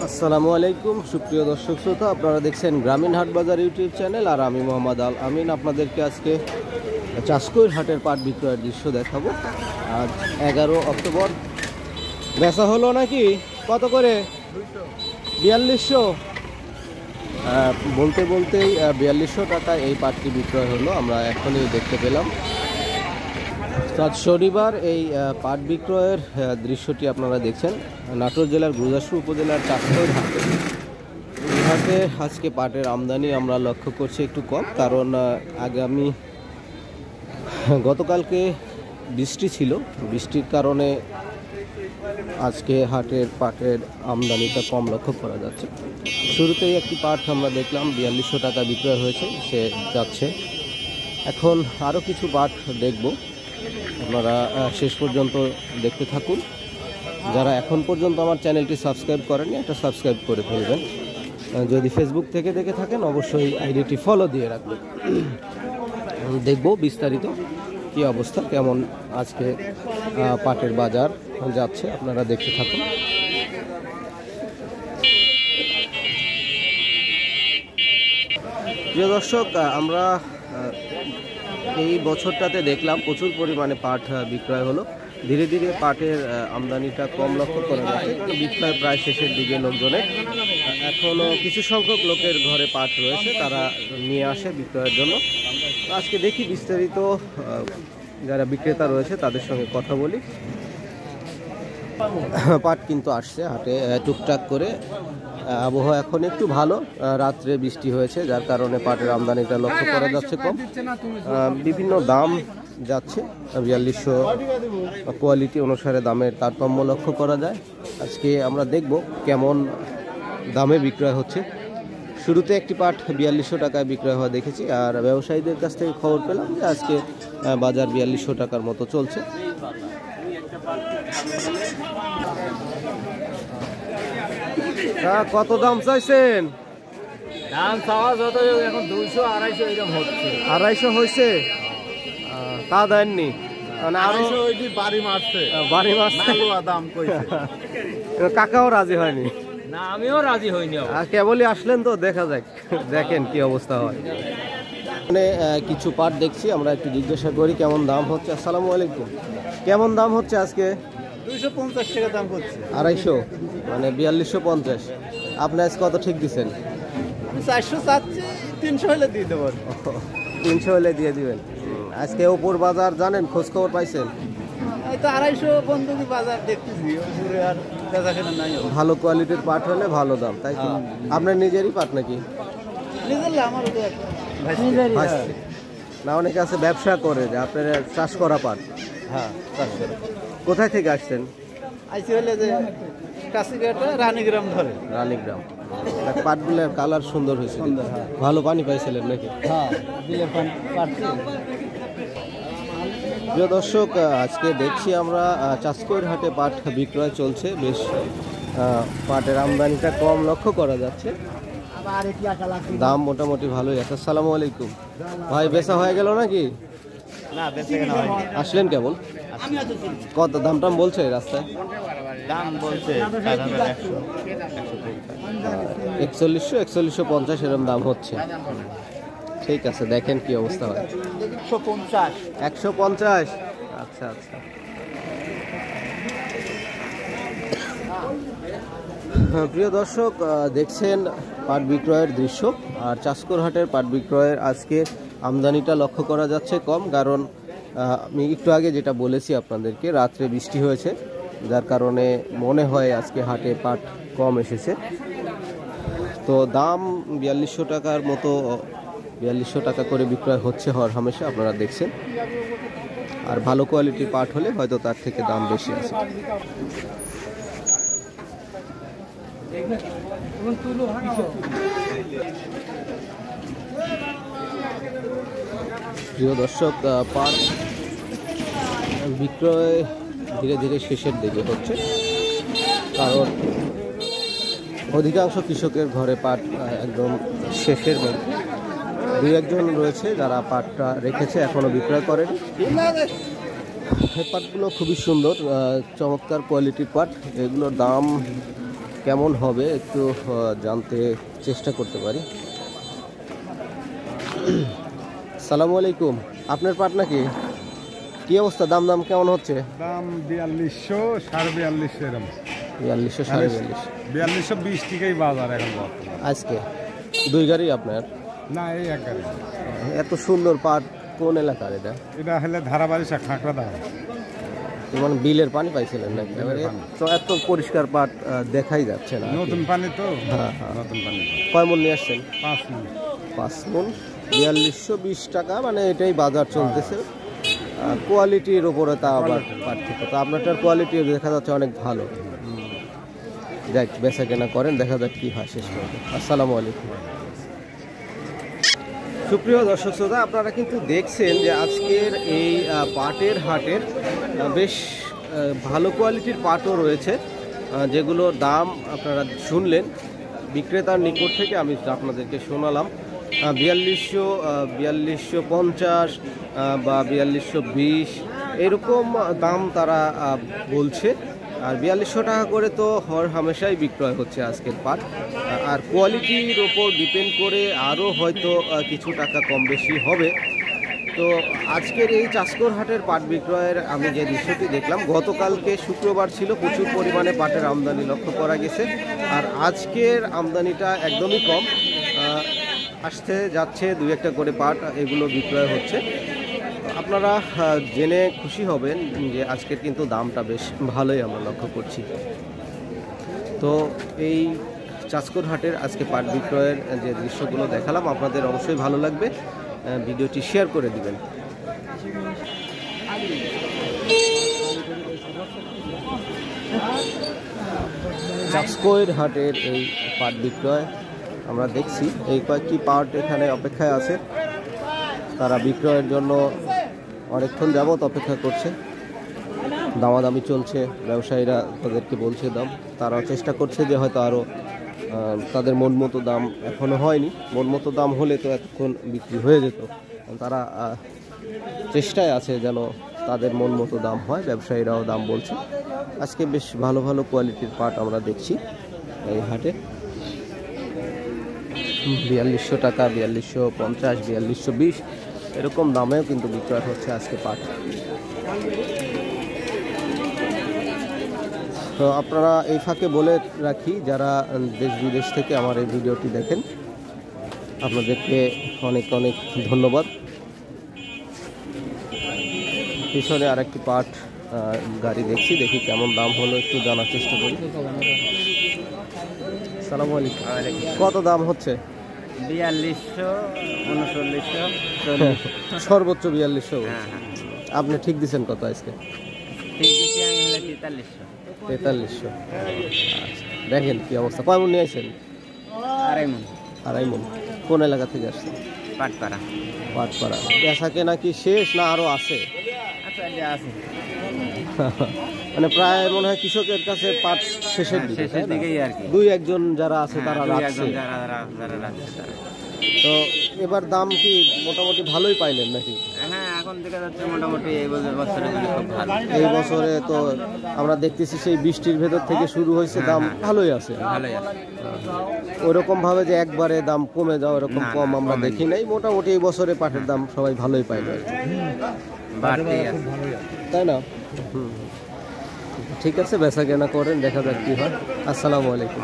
আসসালামু আলাইকুম সুপ্রিয় দর্শক শ্রোতা, আপনারা দেখছেন গ্রামীণ হাট বাজার ইউটিউব চ্যানেল। আর আমি মোহাম্মদ আল আমিন আপনাদেরকে আজকে চাষকৈর হাটের পাট বিক্রয়ের দৃশ্য দেখাবো। আজ 11 অক্টোবর। বেচা হলো নাকি? কত করে? 4200। বলতে বলতেই 4200 টাকা এই পাটটি বিক্রয় হলো, আমরা এখনই দেখতে পেলাম। আজ শনিবার এই পাট বিক্রয়ের দৃশ্যটি আপনারা দেখছেন নাটোর জেলার গুরুদাসপুর উপজেলার চাষকৈর হাটে। এই হাটে আজকে পাটের আমদানি আমরা লক্ষ্য করছি একটু কম, কারণ গতকালকে বৃষ্টি ছিল, বৃষ্টির কারণে আজকে হাটের পাটের আমদানিটা কম লক্ষ্য করা যাচ্ছে। শুরুতেই একটি পাট আমরা দেখলাম 4200 টাকা বিক্রয় হয়েছে, সে যাচ্ছে। এখন আরও কিছু পাট দেখব, আপনারা শেষ পর্যন্ত দেখতে থাকুন। যারা এখন পর্যন্ত আমার চ্যানেলটি সাবস্ক্রাইব করেননি, একটা সাবস্ক্রাইব করে ফেলবেন। যদি ফেসবুক থেকে দেখে থাকেন অবশ্যই আইডিটি ফলো দিয়ে রাখবেন। দেখব বিস্তারিত কী অবস্থা, কেমন আজকে পাটের বাজার যাচ্ছে, আপনারা দেখতে থাকুন। প্রিয় দর্শক, আমরা এই বছরটাতে দেখলাম প্রচুর পরিমাণে পাট বিক্রয় হলো। ধীরে ধীরে পাটের আমদানিটা কম লক্ষ্য করা যাচ্ছে, বিক্রয় প্রায় শেষের দিকে লোকজনের। এখনও কিছু সংখ্যক লোকের ঘরে পাট রয়েছে, তারা নিয়ে আসে বিক্রয়ের জন্য। আজকে দেখি বিস্তারিত যারা বিক্রেতা রয়েছে তাদের সঙ্গে কথা বলি। পাট কিন্তু আসছে হাটে টুকটাক করে। আবহাওয়া এখন একটু ভালো, রাত্রে বৃষ্টি হয়েছে যার কারণে পাটের আমদানিটা লক্ষ্য করা যাচ্ছে কম। বিভিন্ন দাম যাচ্ছে, 4200 কোয়ালিটি অনুসারে দামের তারতম্য লক্ষ্য করা যায়। আজকে আমরা দেখব কেমন দামে বিক্রয় হচ্ছে। শুরুতে একটি পাট 4200 টাকায় বিক্রয় হওয়া দেখেছি, আর ব্যবসায়ীদের কাছ থেকে খবর পেলাম যে আজকে বাজার 4200 টাকার মতো চলছে। কত দাম চাইছেন? দাম চাওয়া যত, এখন 200 250 এরকম হচ্ছে। 250 হয়েছে, তা দেননি? বাড়ি মারছে দাম কইছে। কাকাও রাজি হয়নি? না, আমিও রাজি হইনি। কেবলই আসলেন তো, দেখা যাক, দেখেন কি অবস্থা হয়। মানে কিছু পাট দেখছি, আমরা একটু জিজ্ঞাসা করি কেমন দাম হচ্ছে। আসসালামু আলাইকুম, কেমন দাম হচ্ছে আজকে? 250 টাকা দাম হচ্ছে। 250 মানে 4250। আপনি আজ কত ঠিক দিচ্ছেন? 400 চাচ্ছি, 300 হলে দিয়ে দেবো। 300 হলে দিয়ে দিবেন। আজকে উপর বাজার জানেন, খোঁজ খবর পাইছেন? এই তো 250 বন্ধুকি বাজার দেখতেছি, আর বেচা কেনা নাই। ভালো কোয়ালিটির পাট হলে ভালো দাম, তাই তো? আপনার নিজেরই পাট নাকি? নিজের আমার না, অনেকে আছে ব্যবসা করে, যে আপনার চাষ করা পাট। হ্যাঁ, চাষ করে। কোথায় থেকে আসছেন? আইসি হলে যে কাশিঘাটা রানীগ্রাম ধরে। রানীগ্রাম। পাটগুলোর কালার সুন্দর হয়েছে, ভালো পানি পাইছিলেন নাকি? হ্যাঁ, বিলের পানি পাচ্ছি। প্রিয় দর্শক, আজকে দেখছি আমরা চাষকৈর হাটে পাট বিক্রয় চলছে, বেশ পাটের আমদানিটা কম লক্ষ্য করা যাচ্ছে, দাম মোটামুটি ভালোই আছে। আসসালামু আলাইকুম ভাই, বেচা হয়ে গেল নাকি? না, বেচা কেনা হয়নি। আসলেন কেবল? কত দাম টাম বলছে রাস্তায়? দাম বলছে 4100 4150 এরকম দাম হচ্ছে। ঠিক আছে, দেখেন কি অবস্থা হয়। 150। আচ্ছা আচ্ছা। প্রিয় দর্শক, দেখছেন পাট বিক্রয়ের দৃশ্য। আর চাষকৈর হাটের পাট বিক্রয়ের আজকে আমদানিটা লক্ষ্য করা যাচ্ছে কম, কারণ আমি একটু আগে যেটা বলেছি আপনাদেরকে, রাত্রে বৃষ্টি হয়েছে যার কারণে মনে হয় আজকে হাটে পাট কম এসেছে। তো দাম 4200 টাকার মতো, 4200 টাকা করে বিক্রয় হচ্ছে হর হামেশা, আপনারা দেখছেন। আর ভালো কোয়ালিটির পাট হলে হয়তো তার থেকে দাম বেশি আছে। প্রিয় দর্শক, পাট বিক্রয় ধীরে ধীরে শেষের দিকে হচ্ছে, কারণ অধিকাংশ কৃষকের ঘরে পাট একদম শেষের মধ্যে। দুই একজন রয়েছে যারা পাটটা রেখেছে, এখনো বিক্রয় করেনি। এই পাটগুলো খুবই সুন্দর, চমৎকার কোয়ালিটির পাট। এগুলোর দাম কেমন হবে একটু জানতে চেষ্টা করতে পারি। আসসালামু আলাইকুম, আপনার পাট নাকি? কি অবস্থা, দাম দাম কেমন হচ্ছে? দাম 4200, 4250 এরকম। 4200, 4250, 4220 টাকাই বাজার এখন বর্তমানে। আজকে দুই গাড়ি আপনার? না, এই এক গাড়ি। এত সুন্দর পাট কোন এলাকার এটা? এটা হলে ধারাবাড়ি খাঁকড়া দাম। মানে বিলের পানি পাইছিলেন নাকি? তো এত পরিষ্কার পাট দেখাই যাচ্ছে না। নতুন পানি তো। হ্যাঁ, নতুন পানি। কয় মন নিয়ে আসছেন? 5 মণ। 5 মন, 4220 টাকা, মানে এটাই বাজার চলতেছে। কোয়ালিটির উপরে তা আবার পার্থক্য। তো আপনারটার কোয়ালিটি দেখা যাচ্ছে অনেক ভালো। যাক, বেচা কেনা করেন, দেখা যাক কি হয় শেষ পর্যন্ত। আসসালামু আলাইকুম। সুপ্রিয় দর্শক শ্রোতা, আপনারা কিন্তু দেখছেন যে আজকের এই পাটের হাটের বেশ ভালো কোয়ালিটির পাটও রয়েছে, যেগুলোর দাম আপনারা শুনলেন বিক্রেতার নিকট থেকে। আমি আপনাদেরকে শোনালাম 4200, 4250 বা 4220 এরকম দাম তারা বলছে। আর 4200 টাকা করে তো হামেশাই বিক্রয় হচ্ছে আজকের পাট। আর কোয়ালিটির ওপর ডিপেন্ড করে আরও হয়তো কিছু টাকা কম বেশি হবে। তো আজকের এই চাষকর হাটের পাট বিক্রয়ের আমি যে দৃশ্যটি দেখলাম, গতকালকে শুক্রবার ছিল, প্রচুর পরিমাণে পাটের আমদানি লক্ষ্য করা গেছে। আর আজকের আমদানিটা একদমই কম, আসতে যাচ্ছে 2-1টা করে পাট এগুলো বিক্রয় হচ্ছে। আপনারা জেনে খুশি হবেন যে আজকের কিন্তু দামটা বেশ ভালোই আমরা লক্ষ্য করছি। তো এই চাষকর হাটের আজকে পাট বিক্রয়ের যে দৃশ্যগুলো দেখালাম, আপনাদের অবশ্যই ভালো লাগবে, ভিডিওটি শেয়ার করে দিবেন। চাষকর হাটের এই পাট বিক্রয় আমরা দেখছি, এই কয়েকটি পাট এখানে অপেক্ষায় আছে, তারা বিক্রয়ের জন্য অনেকক্ষণ যাবত অপেক্ষা করছে। দামাদামি চলছে, ব্যবসায়ীরা তাদেরকে বলছে দাম, তারাও চেষ্টা করছে যে হয়তো আরও তাদের মন মতো দাম এখনও হয়নি। মন মতো দাম হলে তো এতক্ষণ বিক্রি হয়ে যেত। তারা চেষ্টায় আছে যেন তাদের মন মতো দাম হয়, ব্যবসায়ীরাও দাম বলছে। আজকে বেশ ভালো ভালো কোয়ালিটির পাট আমরা দেখছি এই হাটে। 4200 টাকা, 4250, 4220 এরকম দামেও কিন্তু বিক্রয় হচ্ছে আজকে পাট। তো আপনারা এই ফাঁকে বলে রাখি, যারা দেশ বিদেশ থেকে আমার এই ভিডিওটি দেখেন, আপনাদেরকে অনেক অনেক ধন্যবাদ। পিছনে আরেকটি পাট গাড়ি দেখছি, দেখি কেমন দাম হলো একটু জানার চেষ্টা করি। আসসালামু আলাইকুম। কত দাম হচ্ছে? 4200, 3900, সর্বোচ্চ 4200। হ্যাঁ। আপনি ঠিক দিচ্ছেন কত আজকে? ঠিক দিচ্ছি আমি হলে 4300। 4300। দেখেন কি অবস্থা। কয় মন নিয়ে আসছেন? 2.5 মণ। 2.5 মন। কোন এলাকা থেকে আসছেন? পাটপাড়া। পাটপাড়া। বেচাকে নাকি শেষ না আরো আছে? আচ্ছা, যে আছে। মানে প্রায় মনে হয় কৃষকের কাছে পাট শেষের দিকেই আর কি। 2-1 যারা আছে তারা রাখছে। তো এবার দাম কি মোটামুটি ভালোই পাইলেন নাকি? হ্যাঁ, এখন দেখা যাচ্ছে মোটামুটি এই বছরে খুব ভালো। এই বছরে তো আমরা দেখতেছি সেই বৃষ্টির ভেতর থেকে শুরু হয়েছে, দাম ভালোই আছে। ওরকম ভাবে যে একবারে দাম কমে যাও এরকম কম আমরা দেখি নাই। মোটামুটি এই বছরে পাটের দাম সবাই ভালোই পাইলো, তাই না? ঠিক আছে, বেচা কেনা করেন, দেখা যাক কি হয়। আসসালামু আলাইকুম।